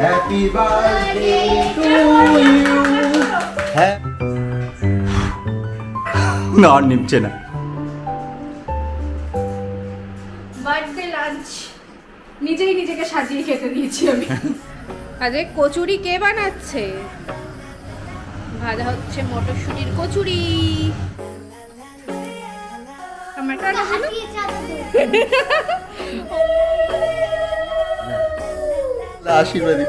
Happy birthday to you. না আর নিমছে না। Birthday lunch নিজেই নিজেকে সাজিয়ে খেতে দিয়েছি আমি। আজ কচুরি কে বানাচ্ছে? ভাজা হচ্ছে মটরশুঁটির কচুরি। আমার টাটা বলো। আশীর্বাদী।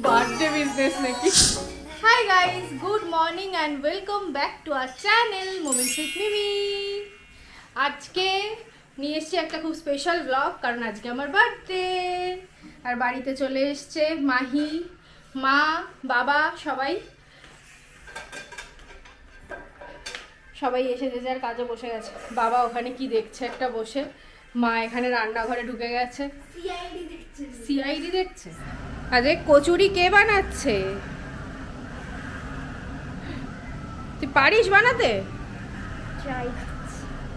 বার্থডে বিজনেস নাকি? Hi guys, good morning and welcome back to our channel moments with Mimi. আজকে নিয়ে এসেছি একটা খুব স্পেশাল ব্লগ, কারণ আজকে আমার বার্থডে। আর বাড়িতে চলে এসছে মাহি, মা, বাবা, সবাই এসে যে যার কাজে বসে গেছে। বাবা ওখানে কি দেখছে একটা বসে, মা এখানে রান্নাঘরে ঢুকে গেছে সিআইডি দেখছে। আরে কচুরি কে বানাচ্ছে? তুই পারিস বানাতে?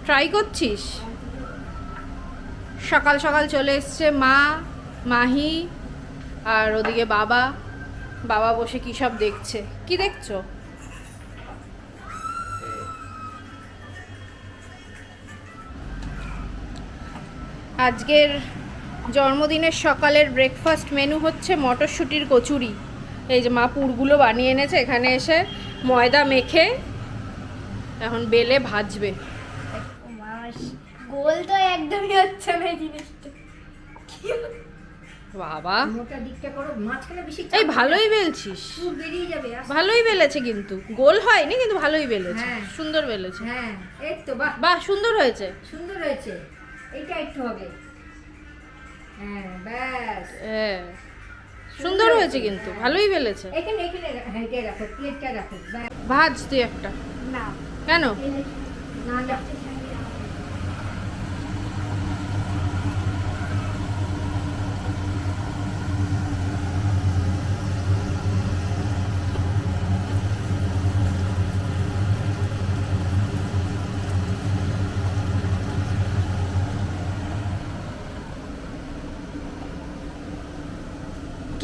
ট্রাই করছিস? সকাল সকাল চলে এসছে মা, মাহি আর ওদিকে বাবা। বাবা বসে কি সব দেখছে। কি দেখছো? আজকের জন্মদিনের সকালের ব্রেকফাস্ট মেনু হচ্ছে মটরশুঁটির কচুরি। এই যে মা পুরগুলো বানিয়ে এনেছে, এখানে এসে ময়দা মেখে এখন বেলে ভাজবে। গোল তো একদমই হচ্ছে না জিনিসটা। বাবা মোটা দিকটা করো, মাঝখানে বেশি এই ভালোই বেলছিস, পুর বেরিয়ে যাবে। ভালোই বেলেছে, কিন্তু গোল হয়নি, কিন্তু ভালোই বেলেছে। হ্যাঁ। সুন্দর বেলেছে। হ্যাঁ এই তো, বাহ বাহ, সুন্দর হয়েছে। সুন্দর হয়েছে। এইটা একটু হবে। হ্যাঁ ব্যাস। হ্যাঁ সুন্দর হয়েছে, কিন্তু ভালোই বেলেছে। এখানে এখানে হ্যাঁ এটা রাখো, প্লেটটা রাখো। ভাজ তুই একটা। না কেন? না না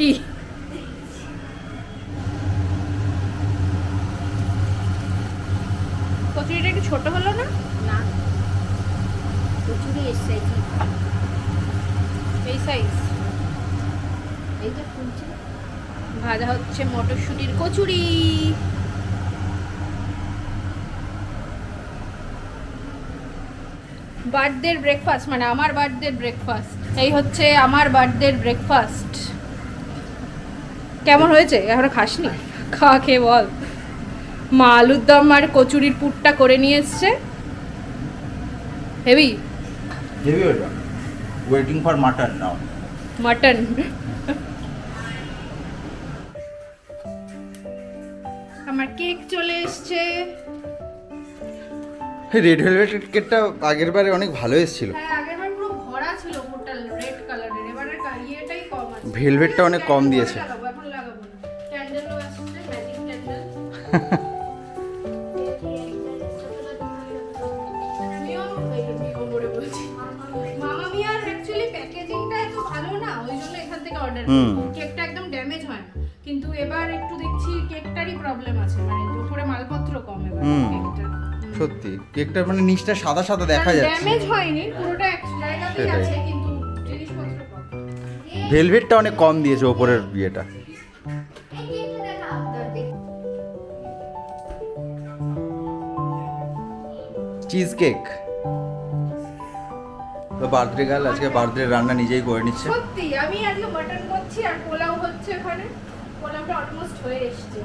কি কচুরিটা একটু ছোট হলো না? না কচুরি এসছে এই সাইজ। এইটা ফুলছে। ভাজা হচ্ছে মটরশুঁটির কচুরি। বার্থডের ব্রেকফাস্ট, মানে আমার বার্থডের ব্রেকফাস্ট। এই হচ্ছে আমার বার্থডের ব্রেকফাস্ট। কেমন হয়েছে? এখনো খাসনি? খাওয়া খেয়ে বল। মা আলুর দম আর কচুরির পুরটা করে নিয়ে এসছে। হেভি হেভি ওটা। Waiting for mutton now. Mutton. আমার কেক চলে এসছে। রেড ভেলভেট কেকটা আগের বারে অনেক ভালো এসেছিল। হ্যাঁ আগেরবার পুরো ভরা ছিল হোটেল রেড কালারের। এবারে ইয়েটাই কম আছে, ভেলভেটটা অনেক কম দিয়েছে। এখন লাগাবো না। ক্যান্ডেলও আসছে, ম্যাজিক ক্যান্ডেল। আমিও করে বলছি মামা মিয়ার অ্যাকচুয়ালি প্যাকেজিংটা এত ভালো না, ওই জন্য এখান থেকে অর্ডার করি। কেকটা একদম ড্যামেজ হয় না, কিন্তু এবার একটু দেখছি কেকটারই প্রবলেম আছে, মানে উপরে মালপত্র কম এবার কেকটা। সত্যি কেকটার মানে নিচটা সাদা সাদা দেখা যাচ্ছে। ড্যামেজ হয়নি, পুরোটা এক জায়গাতেই আছে, কিন্তু জিনিসপত্র কম। ভেলভেটটা অনেক কম দিয়েছে ওপরের ইয়েটা। Cheese cake. তো বার্থডে গার্ল আজকে বার্থডে রান্না নিজেই করে নিচ্ছে। সত্যি আমি আজকে মাটন করছি আর পোলাও হচ্ছে ওখানে। পোলাওটা অলমোস্ট হয়ে এসেছে।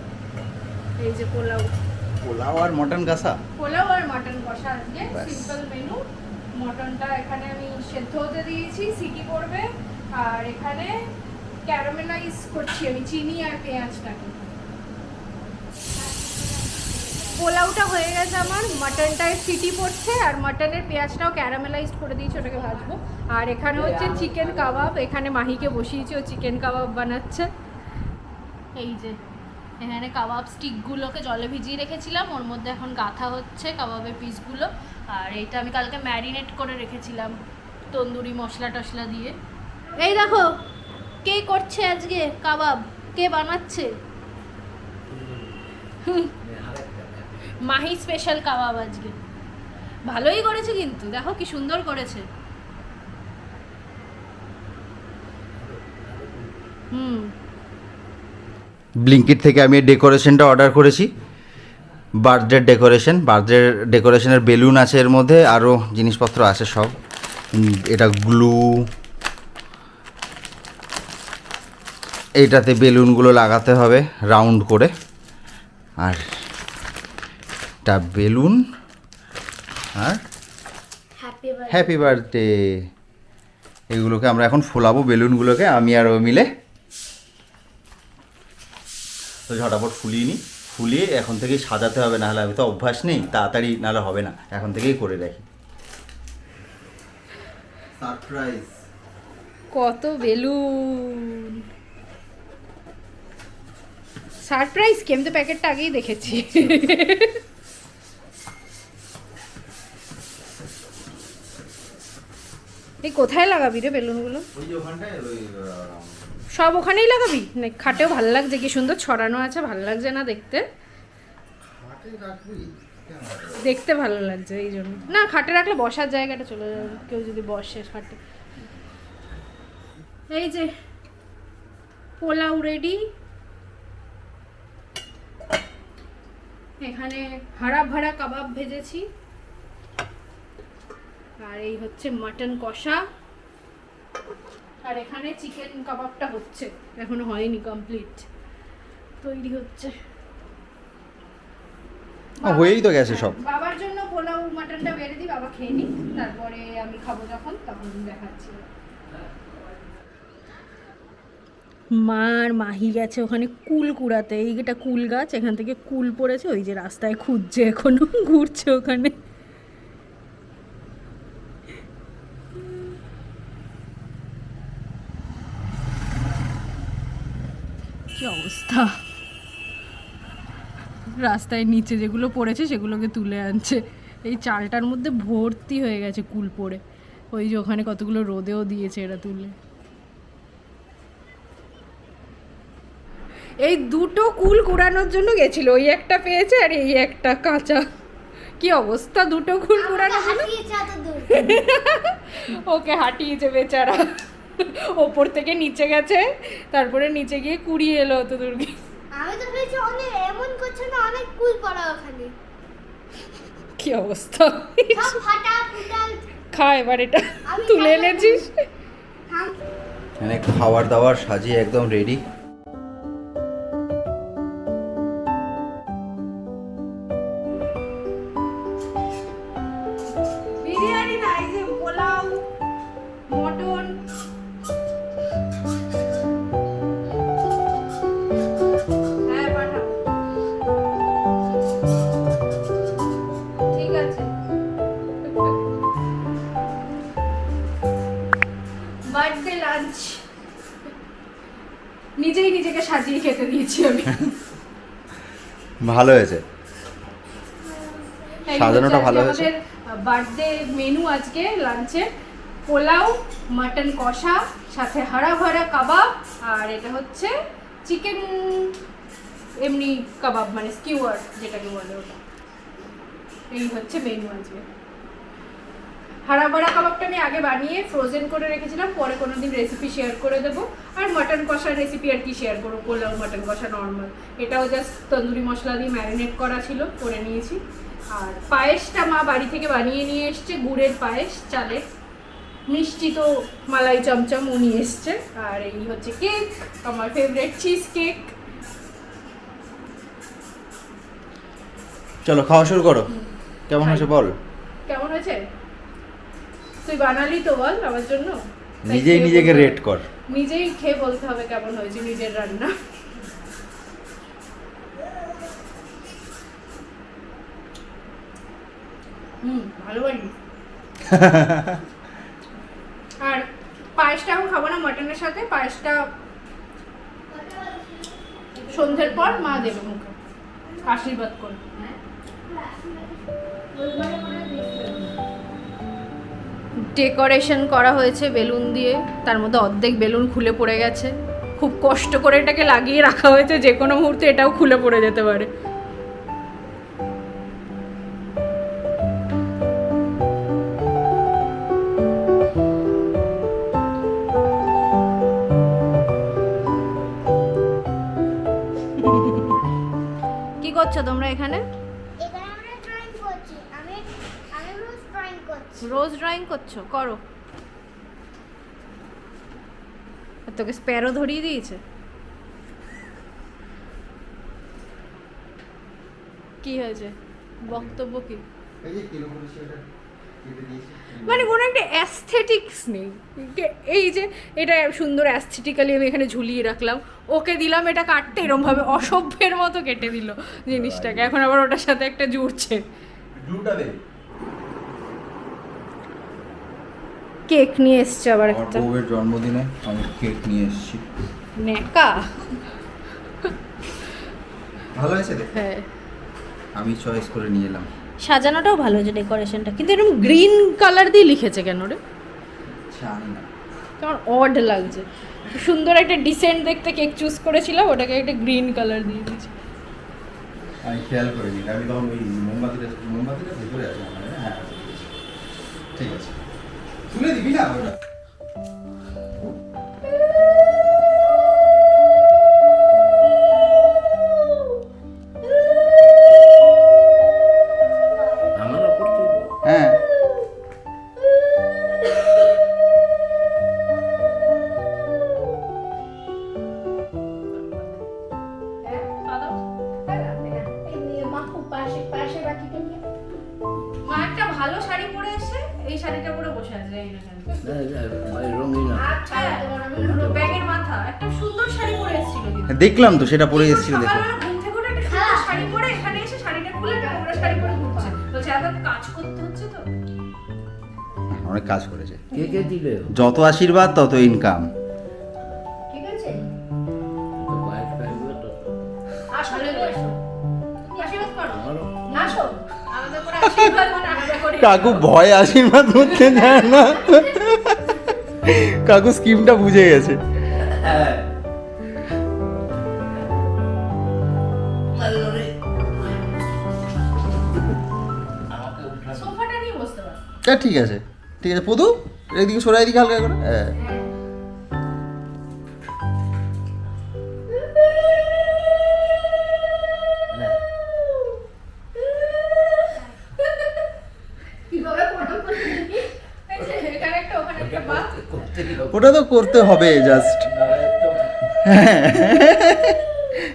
এই যে পোলাও আর মটন কষা। পোলাও আর মটন কষা আজকে সিম্পল মেনু। মটনটা এখানে আমি সেদ্ধ হতে দিয়েছি, সিটি পড়বে। আর এখানে ক্যারামেলাইজ করছি আমি চিনি আর পেঁয়াজটাকে। পোলাওটা হয়ে গেছে আমার, মটনটায় সিটি পড়ছে আর মটনের পেঁয়াজটাও ক্যারামেলাইজড করে দিয়েছি, ওটাকে ভাজবো। আর এখানে হচ্ছে চিকেন কাবাব, এখানে মাহিকে বসিয়েছি, ও চিকেন কাবাব বানাচ্ছে। এই যে এখানে কাবাব স্টিকগুলোকে জলে ভিজিয়ে রেখেছিলাম, ওর মধ্যে এখন গাঁথা হচ্ছে কাবাবের পিসগুলো। আর এইটা আমি কালকে ম্যারিনেট করে রেখেছিলাম তন্দুরি মশলা টশলা দিয়ে। এই দেখো কে করছে আজকে কাবাব, কে বানাচ্ছে? মাহি স্পেশাল কাবাব আজকে। ভালোই করেছে কিন্তু, দেখো কি সুন্দর করেছে। ব্লিঙ্কিট থেকে আমি ডেকোরেশনটা অর্ডার করেছি, বার্থডে ডেকোরেশনের বেলুন আছে এর মধ্যে, আরও জিনিসপত্র আছে সব। এটা গ্লু, এইটাতে বেলুনগুলো লাগাতে হবে রাউন্ড করে, আর এটা বেলুন, আর হ্যাপি বার্থডে। এগুলোকে আমরা এখন ফোলাবো, বেলুনগুলোকে আমি আর ও মিলে। তো ঝটাপট ফুলিয়ে এখন থেকেই সাজাতে হবে, নাহলে আমি তো অভ্যাস নেই, তাড়াতাড়ি নাহলে হবে না, এখন থেকেই করে রাখি। সারপ্রাইজ, কত বেলুন! সারপ্রাইজ কি? আমি তো প্যাকেটটা আগেই দেখেছি। এই কোথায় লাগাবি রে বেলুনগুলো? ওই যে ওখানটায় সব ওখানেই লাগাবি? না খাটেও ভালো লাগছে, কি সুন্দর ছড়ানো আছে, ভালো লাগছে না দেখতে? দেখতে ভালো লাগছে এই জন্য। না খাটে রাখলে বসার জায়গাটা চলে যাবে, কেউ যদি বসে খাটে। এই যে পোলাও রেডি। এখানে হাড়া কাবাব ভেজেছি, আর এই হচ্ছে মাটন কষা, আর এখানে চিকেন কাবাবটা হচ্ছে, এখনো হয়নি, কমপ্লিট তৈরি হচ্ছে। হয়েই তো গেছে সব। বাবার জন্য পোলাও মাটনটা বেড়ে দিই, বাবা খেয়ে নি, তারপরে আমি খাবো যখন, তখন দেখাচ্ছি। মার মাহি গেছে ওখানে কুল কুড়াতে, এইটা কুল গাছ, এখান থেকে কুল পড়েছে, ওই যে রাস্তায় খুঁজছে, এখনো ঘুরছে ওখানে। কি অবস্থা, রাস্তায় নিচে যেগুলো পড়েছে সেগুলোকে তুলে আনছে। এই চালটার মধ্যে ভর্তি হয়ে গেছে কুল পড়ে, ওই যে ওখানে কতগুলো রোদেও দিয়েছে এরা তুলে। এই দুটো কুল কুড়ানোর জন্য গেছিল, ওই একটা পেয়েছে আর এই একটা কাঁচা। কি অবস্থা দুটো কুল কুড়ানোর জন্য। ওকে হাঁটিয়েছে বেচারা, ওপর থেকে নিচে গেছে, তারপরে নিচে গিয়ে কুড়িয়ে এলো অত দূর গিয়ে। আমি তো ভেবেছি অনেক এমন করছে না, অনেক কুল পড়া ওখানে। কি অবস্থা, সব ফাটা ফুটা। খা এবার, এটা তুলে এনেছিস। মানে খাবার দাবার সাজিয়ে একদম রেডি। বিরিয়ানি না, এই যে পোলাও, মটন। হ্যাঁ পাঠাও, ঠিক আছে। বার্থডে লাঞ্চ নিজেই নিজেকে সাজিয়ে খেতে দিয়েছি আমি। ভালো হয়েছে, সাজানোটা ভালো হয়েছে। আমাদের বার্থডে মেনু আজকে লাঞ্চে পোলাও, মাটন কষা, সাথে হাড়া কাবাব, আর এটা হচ্ছে চিকেন এমনি কাবাব, মানে স্কিওয়ার যেটাকে বলে ওটা। এই হচ্ছে মেনু আজকে। হাড়া কাবাবটা আমি আগে বানিয়ে ফ্রোজেন করে রেখেছিলাম, পরে কোনোদিন রেসিপি শেয়ার করে দেবো। আর মাটন কষার রেসিপি আর কি শেয়ার করবো, পোলাও মাটন কষা নর্মাল, এটাও জাস্ট তন্দুরি মশলা দিয়ে ম্যারিনেট করা ছিল, করে নিয়েছি। আর পায়েসটা মা বাড়ি থেকে বানিয়ে নিয়ে এসছে, গুড়ের পায়েস চালের। মিষ্টি তো মালাই চমচম উনি এসছে। আর এই হচ্ছে কেক, আমার ফেভারিট চিজ কেক। চলো খাওয়া শুরু করো। কেমন হয়েছে বল? কেমন হয়েছে? তুই বানালি তো, বল আমার জন্য। নিজেই নিজেকে রেট কর। নিজেই খেয়ে বলতে হবে কেমন হয়েছে নিজের রান্না। ভালো বানি। আর পায়েসটা এখন খাবো না মাটনের সাথে, পায়েসটা সন্ধ্যের পর মা দেবে মুখে, আশীর্বাদ করে। ডেকোরেশন করা হয়েছে বেলুন দিয়ে, তার মধ্যে অর্ধেক বেলুন খুলে পড়ে গেছে। খুব কষ্ট করে এটাকে লাগিয়ে রাখা হয়েছে, যে কোনো মুহূর্তে এটাও খুলে পড়ে যেতে পারে। কি করছো তোমরা এখানে? এখানে আমরা ড্রয়িং করছি। আমি রোজ ড্রয়িং করছি। রোজ ড্রয়িং করছো? করো। আর তোকে স্প্যারো ধরিয়ে দিয়েছে? কি হয়েছে, বক্তব্য কি? মানে কোনো একটা অ্যাস্থেটিক্স নেই। এই যে এটা সুন্দর অ্যাস্থেটিক্যালি আমি এখানে ঝুলিয়ে রাখলাম, ওকে দিলাম এটা কাটতে, এরমভাবে অসভ্যের মতো কেটে দিল জিনিসটাকে, এখন আবার ওটার সাথে একটা জুড়ছে। কেক নিয়ে এসছে আবার একটা। বউয়ের জন্মদিনে আমি কেক নিয়ে এসেছি। নেকা ভালো হয়েছে দেখে? হ্যাঁ, আমি চয়েস করে নিয়ে এলাম। সাজানোটাও ভালো হয়েছে, ডেকোরেশনটা। কিন্তু এরকম গ্রিন কালার দিয়ে লিখেছে কেন রে? জানি না, কেমন অড লাগছে। সুন্দর একটা ডিসেন্ট দেখতে কেক চুজ করেছিলাম, ওটাকে একটা গ্রিন কালার দিয়ে দিয়েছি। আমি খেয়াল করিনি, আমি তখন ওই মোমবাতিটা ভেতরে আছে আমার। হ্যাঁ ঠিক আছে, তুলে দিবি না ওটা? হ্যাঁ মা একটা ভালো শাড়ি পরে এসে এই শাড়িটা পরে বসে আছে, এই না কেন? আচ্ছা, ব্যাগের মাথা একটা সুন্দর শাড়ি পরে এসেছিল কিন্তু। দেখলাম তো, সেটা পরে এসেছিল দেখো। সকালবেলা ঘুম থেকে উঠে একটা সুন্দর শাড়ি পরে এখানে এসে শাড়িটা খুলে নোংরা শাড়ি পরে ঘুরছে। বলছে আবার কাজ করতে হচ্ছে তো। অনেক কাজ করেছে। কে কে দিলে? যত আশীর্বাদ তত ইনকাম। ঠিক আছে, তো বাইক পাইবে তো। আসলে আসো, আশীর্বাদ করো, আসো আমাদের করে আশীর্বাদ মানে আমরা করি। কাকু ভয় আশীর্বাদ করতে যায় না, কাকু স্কিমটা বুঝে গেছে। সোফাটা নিয়ে বসতে পারো। ঠিক আছে ঠিক আছে, পদু এদিকে সরাই দিকে হালকা করে। হ্যাঁ কিভাবে ফটো করতে দিই? এই যে এখানে একটা ওখানে একটা বাস। ওটা তো করতে হবে জাস্ট।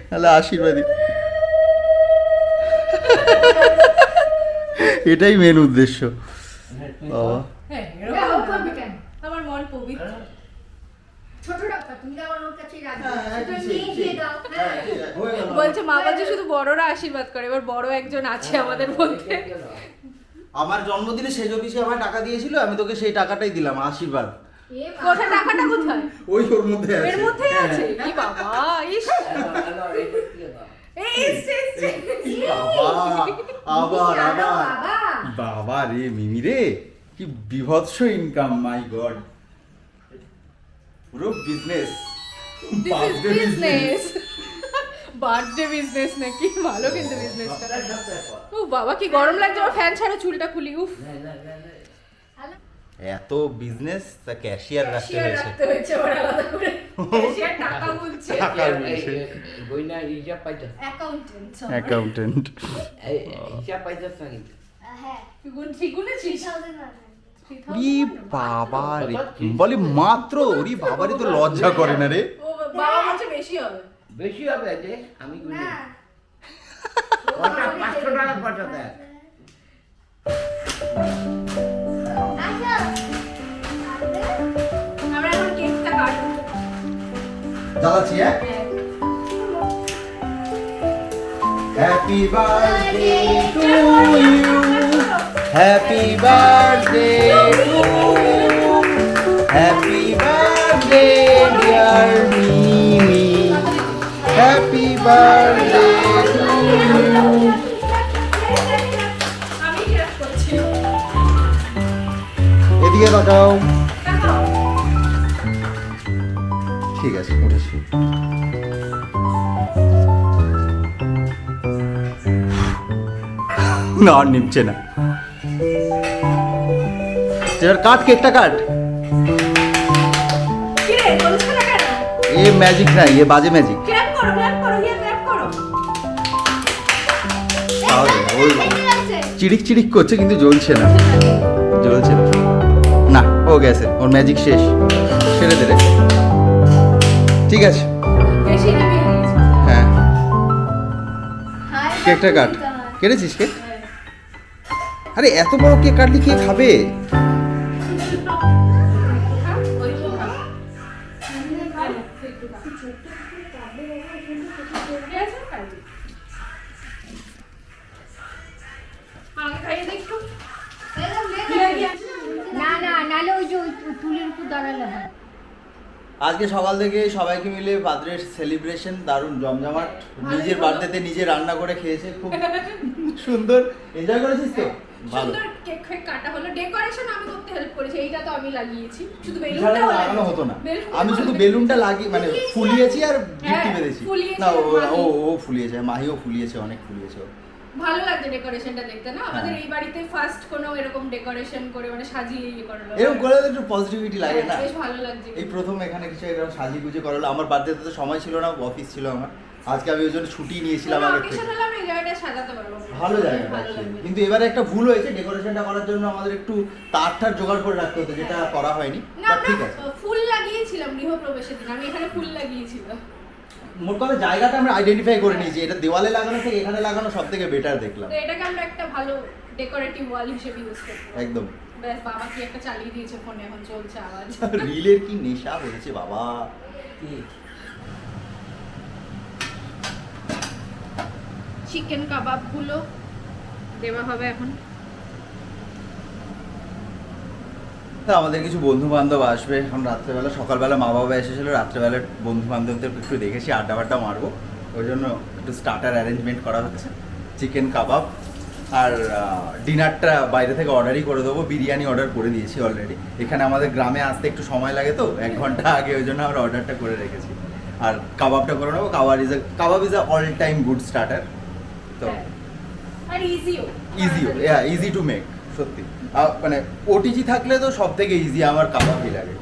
তাহলে আশীর্বাদই, এটাই মেন উদ্দেশ্য। বাবা হ্যাঁ, এরকম করবে কেন? আমার মন পবিত্র। ছোট টাকা তুমি আমার ওর কাছেই রাখবে। তুমি নিয়ে দিয়ে দাও। বলছে মা বলছে শুধু বড়রা আশীর্বাদ করে, এবার বড় একজন আছে আমাদের মধ্যে। আমার জন্মদিনে সেজ অফিসে আমার টাকা দিয়েছিল, আমি তোকে সেই টাকাটাই দিলাম আশীর্বাদ। কোথায় টাকাটা কোথায়? ওই ওর মধ্যে আছে। এর মধ্যেই আছে? কি বাবা, ইস বাবা আবার বাবা রে মিমি রে, কি বিভৎস ইনকাম, মাই গড, পুরো বিজনেস। বিজনেস, বার্থডে বিজনেস নাকি? ভালো কিন্তু বিজনেসটা। ও বাবা কি গরম লাগছে, আমার ফ্যান ছাড়া চুলটা খুলি। উফ, এত বিজনেস, তা ক্যাশিয়ার রাখতে হয়েছে। ওর আলাদা করে। ক্যাশিয়ার টাকা বলছে। গইনা হিসাব পাইতাছ? অ্যাকাউন্টেন্ট। অ্যাকাউন্টেন্ট। এই হিসাব পাইতাছ নাকি? হ্যাঁ গুনেছিস? 3000 ই বাবা রে, বলি মাত্র, ওরি বাবারে তো লজ্জা করে না রে। ও বাবা বলছে বেশি হবে। বেশি হবে যে আমি গুনি। না ওটা 500 টাকা পাঠা দেয়। আচ্ছা আমরা এখন কেকটা কাটবো। জ্বালাচ্ছি হ্যাঁ। Happy birthday to you, happy birthday to you, happy birthday dear Mimi, happy birthday to you. আমি হেল্প করছি। এদিকে দিকে তাকাও। ঠিক আছে, উঠেছি। না আর নিচ্ছে না। এবার কাট, কেকটা কাট। এ ম্যাজিক নাই, এ বাজে ম্যাজিক। চিড়িক চিড়িক করছে কিন্তু জ্বলছে না, জ্বলছে না। না, ও গেছে, ওর ম্যাজিক শেষ। ছেড়ে দে রে। ঠিক আছে, হ্যাঁ কেকটা কাট। কেটেছিস কেক? আরে এত বড় কেক কাটলি কে খাবে? না না নালে ওই যে ওই টুলের উপর দাঁড়ালে হয়। আজকে সকাল থেকে সবাইকে মিলে বার্থডে সেলিব্রেশন দারুণ জমজমাট। নিজের বার্থডেতে নিজে রান্না করে খেয়েছে, খুব সুন্দর। এনজয় করেছিস তো? ভালো। সুন্দর কেক ফেক কাটা হলো, ডেকোরেশন আমি করতে হেল্প করেছি, এইটা তো আমি লাগিয়েছি, শুধু বেলুনটা লাগানো হতো না, আমি শুধু বেলুনটা লাগিয়ে মানে ফুলিয়েছি আর গিফট বেঁধেছি। না ও ফুলিয়েছে, মাহিও ফুলিয়েছে, অনেক ফুলিয়েছে। ভালো লাগছে ডেকোরেশনটা দেখতে না? আমাদের এই বাড়িতে ফার্স্ট কোনো এরকম ডেকোরেশন করে মানে সাজিয়ে ইয়ে করলো, এরকম করে একটু পজিটিভিটি লাগে না? বেশ ভালো লাগছে। এই প্রথম এখানে কিছু এরকম সাজিয়ে গুজে করলো। আমার বার্থডেতে তো সময় ছিল না, অফিস ছিল আমার। আজকে আমি ওই জন্য ছুটি নিয়েছিলাম আগে থেকে। এই জায়গাটা সাজাতে পারবো, ভালো জায়গা। কিন্তু এবারে একটা ভুল হয়েছে, ডেকোরেশনটা করার জন্য আমাদের একটু তার জোগাড় করে রাখতে হতো, যেটা করা হয়নি। বাট ঠিক আছে, ফুল লাগিয়েছিলাম গৃহপ্রবেশের দিন, আমি এখানে ফুল লাগিয়েছিলাম। মোট কথা জায়গাটা আমরা আইডেন্টিফাই করে নিয়েছি, এটা দেওয়ালে লাগানো থেকে এখানে লাগানো সব থেকে বেটার দেখলাম। তো এটাকে আমরা একটা ভালো ডেকোরেটিভ ওয়াল হিসেবে ইউজ করব। একদম। ব্যাস, বাবা কি একটা চালিয়ে দিয়েছে ফোনে, এখন চলছে আওয়াজ। রিলের কি নেশা হয়েছে বাবা। চিকেন কাবাবগুলো দেওয়া হবে এখন। আমাদের কিছু বন্ধু বান্ধব আসবে এখন রাত্রেবেলা। সকালবেলা মা বাবা এসেছিলো, রাত্রেবেলা বন্ধু বান্ধবদের একটু দেখেছি, আড্ডা বাড্ডা মারবো, ওই জন্য একটু স্টার্টার অ্যারেঞ্জমেন্ট করা হচ্ছে। চিকেন কাবাব আর ডিনারটা বাইরে থেকে অর্ডারই করে দেবো। বিরিয়ানি অর্ডার করে দিয়েছি অলরেডি। এখানে আমাদের গ্রামে আসতে একটু সময় লাগে তো, 1 ঘন্টা আগে, ওই জন্য আমরা অর্ডারটা করে রেখেছি। আর কাবাবটা করে নেবো। Kebab is a all time good starter. তো আর ইজি টু মেক, সত্যি। মানে ওটিজি থাকলে তো সব থেকে ইজি আমার কাবাবই লাগে।